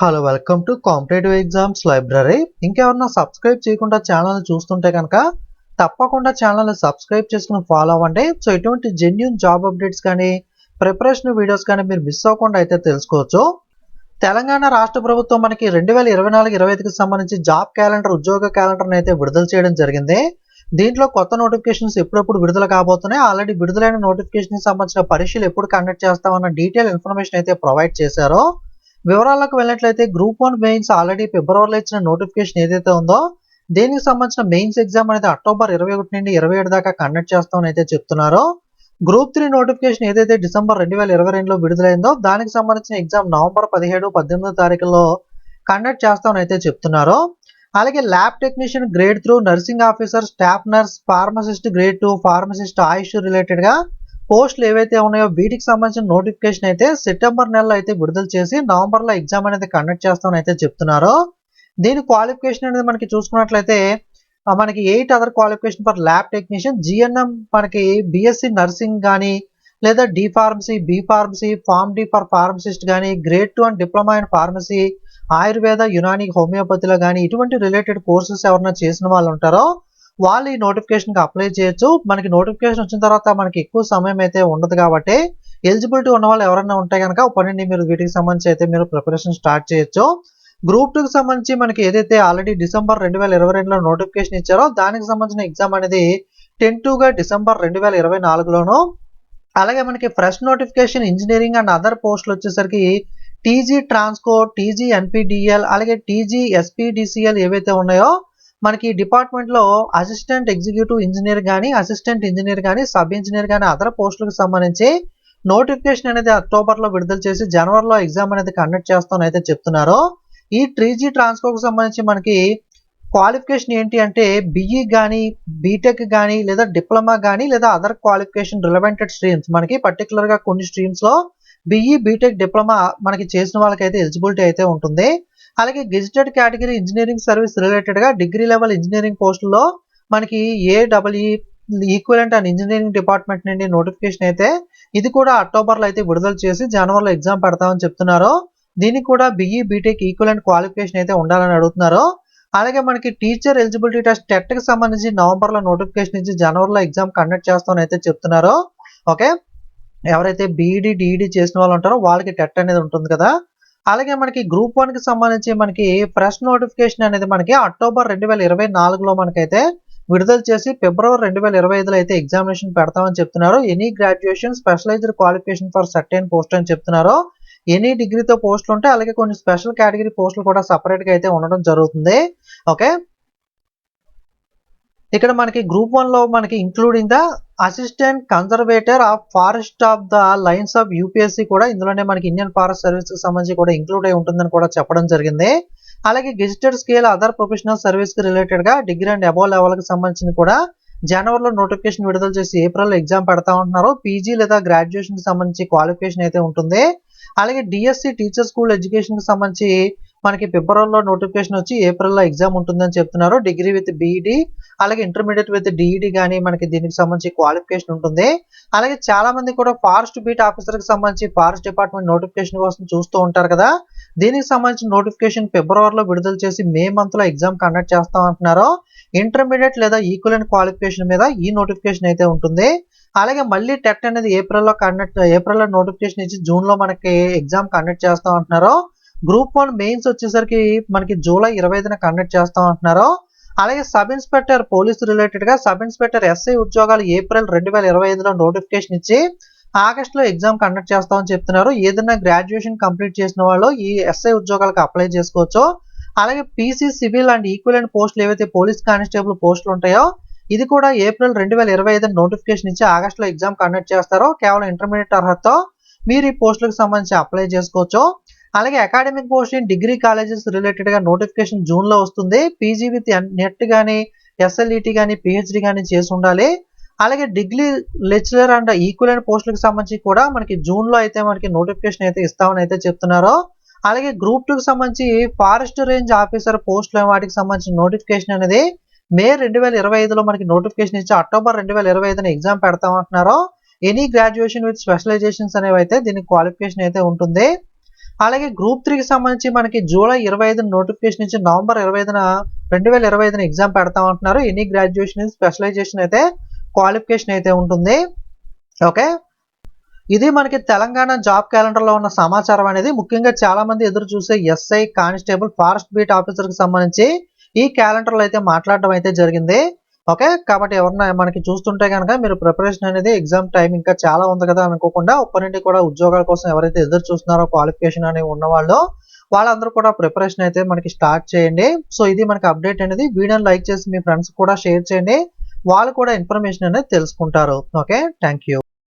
Hello welcome to competitive exams library. ఇంకెవరన్నా subscribe చేయకుండా channel చూస్తుంటే కనుక తప్పకుండా ఛానల్ని సబ్స్క్రైబ్ చేసుకుని ఫాలో అవ్వండి. సో ఇటువంటి జెన్యూన్ జాబ్ అప్డేట్స్ కానీ ప్రిపరేషన్ వీడియోస్ కానీ మీరు మిస్ అవ్వకుండా అయితే తెలుసుకోవచ్చు. తెలంగాణ రాష్ట్ర ప్రభుత్వం మనకి 2024-25కి సంబంధించి జాబ్ క్యాలెండర్, ఉద్యోగ క్యాలెండర్ని అయితే విడుదల చేయడం జరిగింది. దీంట్లో కొత్త నోటిఫికేషన్స్ ఎప్పుడెప్పుడు విడుదల కాబోతున్నాయి, ఆల్రెడీ విడుదలైన నోటిఫికేషన్కి సంబంధించిన పరీక్షలు ఎప్పుడు కండక్ట్ చేస్తామన్న డీటెయిల్ ఇన్ఫర్మేషన్ అయితే ప్రొవైడ్ చేశారో. వివరాలకు వెళ్ళినట్లయితే గ్రూప్ 1 మెయిన్స్ ఆల్రెడీ ఫిబ్రవరిలో ఇచ్చిన నోటిఫికేషన్ ఏదైతే ఉందో దీనికి సంబంధించిన మెయిన్స్ ఎగ్జామ్ అనేది అక్టోబర్ 21 నుండి 27 దాకా కండక్ట్ చేస్తామని అయితే చెప్తున్నారు. గ్రూప్ 3 నోటిఫికేషన్ ఏదైతే డిసెంబర్ 2022లో విడుదలైందో దానికి సంబంధించిన ఎగ్జామ్ నవంబర్ 17, 18 తారీఖుల్లో కండక్ట్ చేస్తామని అయితే చెప్తున్నారు. అలాగే lab technician grade 3, nursing officer, staff nurse, pharmacist grade 2, pharmacist, AYUSH రిలేటెడ్గా పోస్టులు ఏవైతే ఉన్నాయో వీటికి సంబంధించిన నోటిఫికేషన్ అయితే సెప్టెంబర్ నెలలో అయితే విడుదల చేసి నవంబర్లో ఎగ్జామ్ అనేది కండక్ట్ చేస్తామని అయితే చెప్తున్నారు. దీని క్వాలిఫికేషన్ అనేది మనకి చూసుకున్నట్లయితే మనకి 8 other qualification for lab technician, GNM మనకి బిఎస్సి నర్సింగ్ కానీ లేదా D pharmacy, B pharmacy, pharm D for pharmacist కానీ, grade 2 and diploma in pharmacy, Ayurveda, Unani, హోమియోపతిలో కానీ ఇటువంటి రిలేటెడ్ కోర్సెస్ ఎవరైనా చేసిన వాళ్ళు ఉంటారో వాళ్ళు ఈ నోటిఫికేషన్కి అప్లై చేయొచ్చు. మనకి నోటిఫికేషన్ వచ్చిన తర్వాత మనకి ఎక్కువ సమయం అయితే ఉండదు కాబట్టి ఎలిజిబిలిటీ ఉన్న వాళ్ళు ఎవరైనా ఉంటే కనుక పన్నెండు మీరు వీటికి సంబంధించి అయితే మీరు ప్రిపరేషన్ స్టార్ట్ చేయొచ్చు. గ్రూప్ 2కి సంబంధించి మనకి ఏదైతే ఆల్రెడీ డిసెంబర్ 2022లో నోటిఫికేషన్ ఇచ్చారో దానికి సంబంధించిన ఎగ్జామ్ అనేది టెంటివ్గా డిసెంబర్ 2024లోను. అలాగే మనకి fresh notification engineering and other పోస్టులు వచ్చేసరికి టీజీ ట్రాన్స్కో, టీజీ ఎన్పిడిఎల్, అలాగే టీజీ ఎస్పీడిసిఎల్ ఏవైతే ఉన్నాయో మనకి డిపార్ట్మెంట్లో అసిస్టెంట్ ఎగ్జిక్యూటివ్ ఇంజనీర్ కానీ, అసిస్టెంట్ ఇంజనీర్ కానీ, సబ్ ఇంజనీర్ కానీ అదర్ పోస్టులకు సంబంధించి నోటిఫికేషన్ అనేది అక్టోబర్లో విడుదల చేసి జనవరిలో ఎగ్జామ్ అనేది కండక్ట్ చేస్తామని అయితే చెప్తున్నారు. ఈ టీజీ ట్రాన్స్కోకి సంబంధించి మనకి క్వాలిఫికేషన్ ఏంటి అంటే బిఈ కానీ, బీటెక్ కానీ, లేదా డిప్లొమా కానీ, లేదా అదర్ క్వాలిఫికేషన్ రిలవెంటెడ్ స్ట్రీమ్స్ మనకి పర్టికులర్గా కొన్ని స్ట్రీమ్స్లో బిఈ, బీటెక్, డిప్లొమా మనకి చేసిన వాళ్ళకైతే ఎలిజిబిలిటీ అయితే ఉంటుంది. అలాగే గెజిటెడ్ కేటగిరీ ఇంజనీరింగ్ సర్వీస్ రిలేటెడ్గా డిగ్రీ లెవెల్ ఇంజనీరింగ్ పోస్టుల్లో మనకి ఏడబ్ల్యూ ఈక్వలెంట్ అండ్ ఇంజనీరింగ్ డిపార్ట్మెంట్ నుండి నోటిఫికేషన్ అయితే ఇది కూడా అక్టోబర్లో అయితే విడుదల చేసి జనవరిలో ఎగ్జామ్ పెడతామని చెప్తున్నారు. దీనికి కూడా బిఈ, బీటెక్ ఈక్వలెంట్ క్వాలిఫికేషన్ అయితే ఉండాలని అడుగుతున్నారు. అలాగే మనకి టీచర్ ఎలిజిబిలిటీ టెస్ట్ టెట్కి సంబంధించి నవంబర్లో నోటిఫికేషన్ ఇచ్చి జనవరిలో ఎగ్జామ్ కండక్ట్ చేస్తామని అయితే చెప్తున్నారు. ఓకే, ఎవరైతే బీఈడి, డిఈడి చేసిన వాళ్ళు ఉంటారో వాళ్ళకి టెట్ అనేది ఉంటుంది కదా. అలాగే మనకి గ్రూప్ 1కి సంబంధించి మనకి ఫ్రెష్ నోటిఫికేషన్ అనేది మనకి అక్టోబర్ 2024లో మనకైతే విడుదల చేసి ఫిబ్రవరి 2025లో అయితే ఎగ్జామినేషన్ పెడతామని చెప్తున్నారు. Any graduation specialised qualification for certain post అని చెప్తున్నారు. ఎనీ డిగ్రీతో పోస్టులు ఉంటాయి, అలాగే కొన్ని స్పెషల్ కేటగిరీ పోస్టులు కూడా సపరేట్గా అయితే ఉండడం జరుగుతుంది. ఓకే, ఇక్కడ మనకి గ్రూప్ 1లో మనకి including the assistant conservator of forest of the lines of UPSC కూడా ఇందులోనే మనకి ఇండియన్ ఫారెస్ట్ సర్వీస్కి సంబంధించి కూడా ఇంక్లూడ్ అయి ఉంటుందని కూడా చెప్పడం జరిగింది. అలాగే గెజిటెడ్ స్కేల్ అదర్ ప్రొఫెషనల్ సర్వీస్కి రిలేటెడ్గా డిగ్రీ అండ్ అబోవ్ లెవెల్కి సంబంధించి కూడా జనవరిలో నోటిఫికేషన్ విడుదల చేసి ఏప్రిల్లో ఎగ్జామ్ పెడతా ఉంటున్నారు. పీజీ లేదా గ్రాడ్యుయేషన్కి సంబంధించి క్వాలిఫికేషన్ అయితే ఉంటుంది. అలాగే డిఎస్సి టీచర్ స్కూల్ ఎడ్యుకేషన్కి సంబంధించి మనకి ఫిబ్రవరిలో నోటిఫికేషన్ వచ్చి ఏప్రిల్లో ఎగ్జామ్ ఉంటుందని చెప్తున్నారు. డిగ్రీ విత్ బీఈడి, అలాగే ఇంటర్మీడియట్ విత్ డిఈడి కానీ మనకి దీనికి సంబంధించి క్వాలిఫికేషన్ ఉంటుంది. అలాగే చాలా మంది కూడా ఫారెస్ట్ బీట్ ఆఫీసర్కి సంబంధించి ఫారెస్ట్ డిపార్ట్మెంట్ నోటిఫికేషన్ కోసం చూస్తూ ఉంటారు కదా. దీనికి సంబంధించిన నోటిఫికేషన్ ఫిబ్రవరిలో విడుదల చేసి మే మంత్లో ఎగ్జామ్ కండక్ట్ చేస్తాం అంటున్నారు. ఇంటర్మీడియట్ లేదా ఈక్వలెంట్ క్వాలిఫికేషన్ మీద ఈ నోటిఫికేషన్ అయితే ఉంటుంది. అలాగే మళ్ళీ టెట్ అనేది ఏప్రిల్లో నోటిఫికేషన్ ఇచ్చి జూన్లో మనకి ఎగ్జామ్ కండక్ట్ చేస్తాం అంటున్నారు. గ్రూప్ 1 మెయిన్స్ వచ్చేసరికి మనకి జూలై 25న కండక్ట్ చేస్తాం అంటున్నారు. అలాగే సబ్ ఇన్స్పెక్టర్ పోలీసు రిలేటెడ్గా సబ్ ఇన్స్పెక్టర్ ఎస్ఐ ఉద్యోగాలు ఏప్రిల్ 2025లో నోటిఫికేషన్ ఇచ్చి ఆగస్టులో ఎగ్జామ్ కండక్ట్ చేస్తామని చెప్తున్నారు. ఏదైనా గ్రాడ్యుయేషన్ కంప్లీట్ చేసిన వాళ్ళు ఈ ఎస్ఐ ఉద్యోగాలకు అప్లై చేసుకోవచ్చు. అలాగే పీసీ సివిల్ అండ్ ఈక్వలెంట్ పోస్టులు ఏవైతే పోలీస్ కానిస్టేబుల్ పోస్టులు ఉంటాయో ఇది కూడా ఏప్రిల్ 2025 నోటిఫికేషన్ ఇచ్చి ఆగస్టులో ఎగ్జామ్ కండక్ట్ చేస్తారో కేవలం ఇంటర్మీడియట్ అర్హతతో మీరు ఈ పోస్టులకు సంబంధించి అప్లై చేసుకోవచ్చు. అలాగే academic post in degree colleges రిలేటెడ్గా నోటిఫికేషన్ జూన్లో వస్తుంది. పీజీ విత్ నెట్ కానీ, ఎస్ఎల్ఈటీ కానీ, పిహెచ్డి కానీ చేసి ఉండాలి. అలాగే డిగ్రీ లెక్చరర్ అండ్ ఈక్వలెంట్ పోస్టులకు సంబంధించి కూడా మనకి జూన్లో అయితే మనకి నోటిఫికేషన్ అయితే ఇస్తామని అయితే చెప్తున్నారు. అలాగే గ్రూప్ 2కి సంబంధించి ఫారెస్ట్ రేంజ్ ఆఫీసర్ పోస్టుల వాటికి సంబంధించిన నోటిఫికేషన్ అనేది మే 2025లో మనకి నోటిఫికేషన్ ఇచ్చి అక్టోబర్ 2025న ఎగ్జామ్ పెడతామంటున్నారు. ఎనీ గ్రాడ్యుయేషన్ విత్ స్పెషలైజేషన్స్ అనేవి అయితే దీనికి క్వాలిఫికేషన్ అయితే ఉంటుంది. అలాగే గ్రూప్ 3కి సంబంధించి మనకి జూలై 25 నోటిఫికేషన్ ఇచ్చి నవంబర్ 25న 2025 ఎగ్జామ్ పెడతామంటున్నారు. ఎనీ గ్రాడ్యుయేషన్ స్పెషలైజేషన్ అయితే క్వాలిఫికేషన్ అయితే ఉంటుంది. ఓకే, ఇది మనకి తెలంగాణ జాబ్ క్యాలెండర్లో ఉన్న సమాచారం అనేది. ముఖ్యంగా చాలా మంది ఎదురు చూసే ఎస్ఐ, కానిస్టేబుల్, ఫారెస్ట్ బీట్ ఆఫీసర్కి సంబంధించి ఈ క్యాలెండర్లో అయితే మాట్లాడడం అయితే జరిగింది. ఓకే, కాబట్టి ఎవరన్నా మనకి చూస్తుంటే కనుక మీరు ప్రిపరేషన్ అనేది ఎగ్జామ్ టైం ఇంకా చాలా ఉంది కదా అనుకోకుండా ఇప్పటి నుండి కూడా ఉద్యోగాల కోసం ఎవరైతే ఎదురు చూస్తున్నారో క్వాలిఫికేషన్ అనేవి ఉన్నవాళ్ళు వాళ్ళందరూ కూడా ప్రిపరేషన్ అయితే మనకి స్టార్ట్ చేయండి. సో ఇది మనకి అప్డేట్ అనేది. వీడియోని లైక్ చేసి మీ ఫ్రెండ్స్ కూడా షేర్ చేయండి, వాళ్ళు కూడా ఇన్ఫర్మేషన్ అనేది తెలుసుకుంటారు. Okay, thank you.